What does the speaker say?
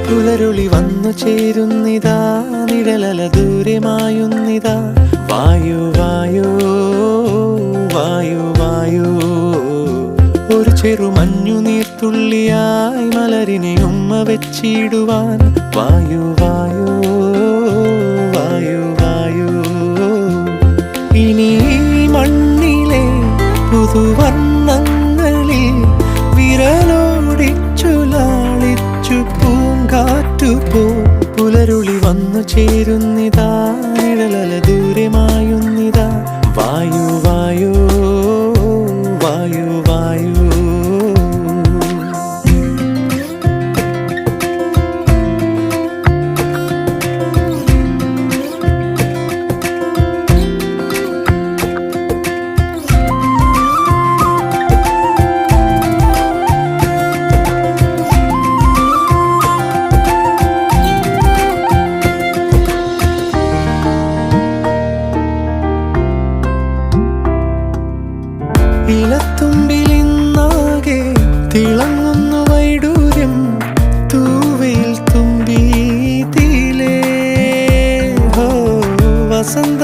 പുലരുളി വന്നു ചേരുന്നിതാ, നിഴലല ദൂരെ മായുന്നിതാ. വായു വായു വായു വായു, ഒരു ചെറു മഞ്ഞു നീർത്തുള്ളിയായി മലരിനെ ഉമ്മ വെച്ചിടുവാൻ. വായു വായു വായു വായു, ഇനി മണ്ണിലെ പുതുവർണ്ണങ്ങളിൽ വിരലോടിച്ചു ലാളിച്ചു പൂങ്കാറ്റുപോ. പുലരുളി വന്നു ചേരുന്നിതാ, നിഴലല ദൂരെ മായുന്നിതാ. വായു വായു വായു വായു. ഇലത്തുമ്പിലിന്നാകെ തിളങ്ങുന്നു വൈഡൂര്യം, തൂവയിൽ തുമ്പി തീലേ. ഹോ വസന്ത